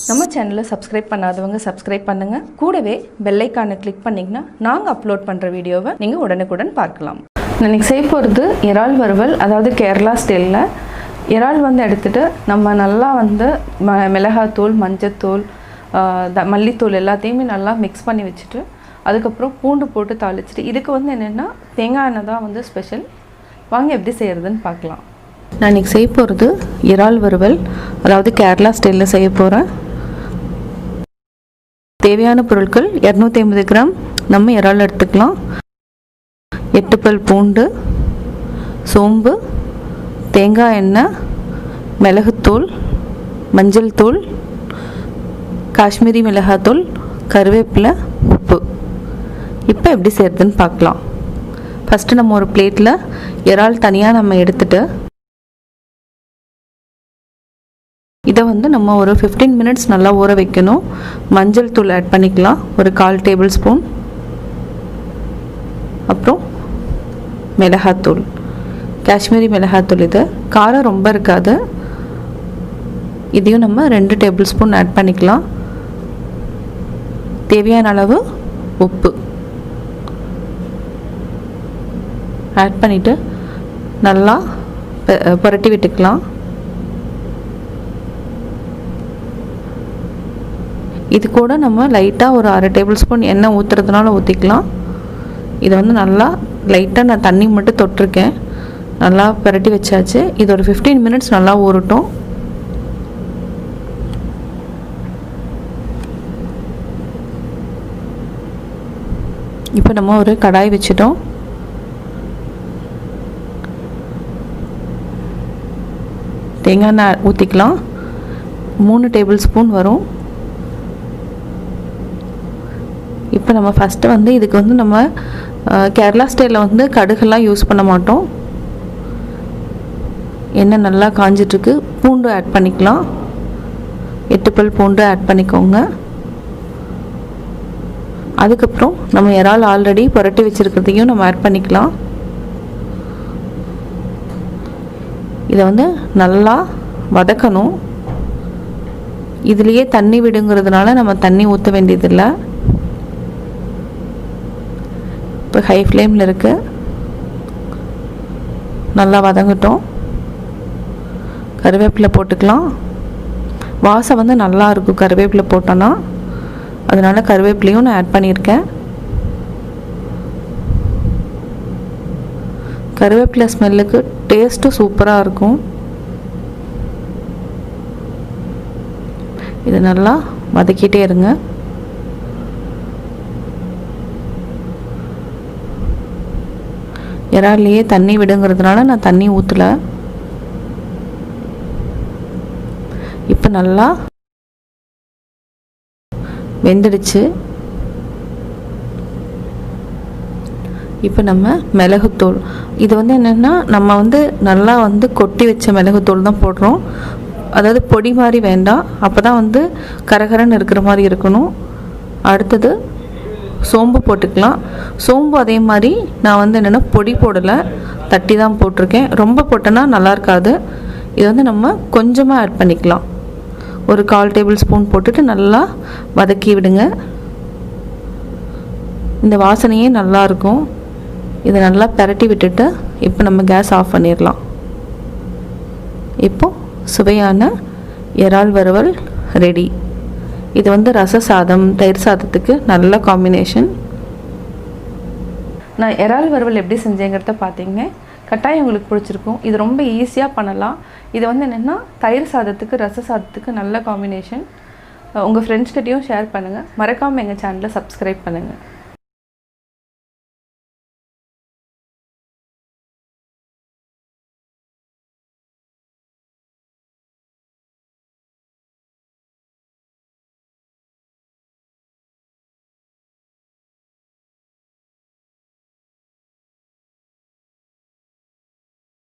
நம்ம சேனலை சப்ஸ்கிரைப் பண்ணாதவங்க சப்ஸ்கிரைப் பண்ணுங்கள். கூடவே பெல் ஐக்கானை கிளிக் பண்ணிங்கன்னா நாங்கள் அப்லோட் பண்ணுற வீடியோவை நீங்கள் உடனுக்குடன் பார்க்கலாம். இன்றைக்கி செய்ய போகிறது இறால் வறுவல், அதாவது கேரளா ஸ்டைலில். இறால் எடுத்துகிட்டு நம்ம நல்லா மிளகாத்தூள், மஞ்சத்தூள், மல்லித்தூள் எல்லாத்தையுமே நல்லா மிக்ஸ் பண்ணி வச்சுட்டு அதுக்கப்புறம் பூண்டு போட்டு தாளிச்சிட்டு இதுக்கு என்னென்னா தேங்காய் எண்ணெய் தான் ஸ்பெஷல். வாங்க எப்படி செய்கிறதுன்னு பார்க்கலாம். நான் இன்றைக்கி செய்ய போகிறது இறால் வறுவல், அதாவது கேரளா ஸ்டைலில் செய்ய போகிறேன். தேவையான பொருட்கள் 250 கிராம் நம்ம இறால் எடுத்துக்கலாம். 8 பல் பூண்டு, சோம்பு, தேங்காய் எண்ணெய், மிளகுத்தூள், மஞ்சள் தூள், காஷ்மீரி மிளகாத்தூள், கருவேப்பிலை, உப்பு. இப்போ எப்படி செய்கிறதுன்னு பார்க்கலாம். ஃபஸ்ட்டு நம்ம ஒரு பிளேட்டில் இறால் தனியாக நம்ம எடுத்துகிட்டு இதை நம்ம ஒரு 15 மினிட்ஸ் நல்லா ஊற வைக்கணும். மஞ்சள் தூள் ஆட் பண்ணிக்கலாம், ஒரு 1/4 டேபிள் ஸ்பூன். அப்புறம் மிளகாத்தூள், காஷ்மீரி மிளகாத்தூள். இது காரம் ரொம்ப இருக்காது. இதையும் நம்ம 2 டேபிள் ஸ்பூன் ஆட் பண்ணிக்கலாம். தேவையான அளவு உப்பு ஆட் பண்ணிவிட்டு நல்லா புரட்டி விட்டுக்கலாம். இது கூட நம்ம லைட்டாக ஒரு 1/2 டேபிள் ஸ்பூன் எண்ணெய் ஊற்றுறதுனால ஊற்றிக்கலாம். இதை நல்லா லைட்டாக நான் தண்ணி மட்டும் தொட்டிருக்கேன். நல்லா புரட்டி வச்சாச்சு. இது ஒரு 15 மினிட்ஸ் நல்லா ஊறட்டும். இப்போ நம்ம ஒரு கடாய் வச்சுட்டோம். தேங்காய் எண்ணெய் ஊற்றிக்கலாம். 3 டேபிள் ஸ்பூன் வரும். இப்போ நம்ம ஃபஸ்ட்டு இதுக்கு நம்ம கேரளா ஸ்டைலில் கடுகெல்லாம் யூஸ் பண்ண மாட்டோம். எண்ணெய் நல்லா காஞ்சிட்ருக்கு. பூண்டு ஆட் பண்ணிக்கலாம். 8 பல் பூண்டு ஆட் பண்ணிக்கோங்க. அதுக்கப்புறம் நம்ம இறால் ஆல்ரெடி புரட்டி வச்சுருக்கிறதையும் நம்ம ஆட் பண்ணிக்கலாம். இதை நல்லா வதக்கணும். இதுலேயே தண்ணி விடுங்கிறதுனால நம்ம தண்ணி ஊற்ற வேண்டியதில்லை. இப்போ ஹை ஃப்ளேமில் இருக்குது. நல்லா வதங்கட்டும். கருவேப்பிலை போட்டுக்கலாம். வாசம் நல்லா இருக்கும் கருவேப்பிலை போட்டோன்னா, அதனால் கருவேப்பிலையும் நான் ஆட் பண்ணியிருக்கேன். கருவேப்பிலை ஸ்மெல்லுக்கு டேஸ்ட்டும் சூப்பராக இருக்கும். இது நல்லா வதக்கிட்டே இருங்க. இறால்லையே தண்ணி விடுங்கிறதுனால நான் தண்ணி ஊற்றலை. இப்போ நல்லா வெந்துடுச்சு. இப்போ நம்ம மிளகுத்தூள், இது என்னென்னா நம்ம நல்லா கொட்டி வச்ச மிளகுத்தூள் தான் போடுறோம். அதாவது பொடி மாதிரி வேண்டாம், அப்போ தான் கரகரன்னு இருக்கிற மாதிரி இருக்கணும். அடுத்தது சோம்பு போட்டுக்கலாம். சோம்பு அதே மாதிரி நான் என்னென்னா பொடி போடலை, தட்டி தான் போட்டிருக்கேன். ரொம்ப போட்டோன்னா நல்லா இருக்காது. இது நம்ம கொஞ்சமாக ஆட் பண்ணிக்கலாம். ஒரு 1/4 டேபிள் ஸ்பூன் போட்டுட்டு நல்லா வதக்கி விடுங்க. இந்த வாசனையே நல்லாயிருக்கும். இதை நல்லா பரட்டி விட்டுட்டு இப்போ நம்ம கேஸ் ஆஃப் பண்ணிடலாம். இப்போது சுவையான இறால் வறுவல் ரெடி. இது ரச சாதம், தயிர் சாதத்துக்கு நல்ல காம்பினேஷன். நான் இறால் வறுவல் எப்படி செஞ்சேங்கிறத பார்த்தீங்க. கட்டாயம் உங்களுக்கு பிடிச்சிருக்கும். இது ரொம்ப ஈஸியாக பண்ணலாம். இது என்னென்னா தயிர் சாதத்துக்கு, ரச சாதத்துக்கு நல்ல காம்பினேஷன். உங்கள் ஃப்ரெண்ட்ஸ்கிட்டையும் ஷேர் பண்ணுங்கள். மறக்காமல் எங்கள் சேனலை சப்ஸ்கிரைப் பண்ணுங்கள்.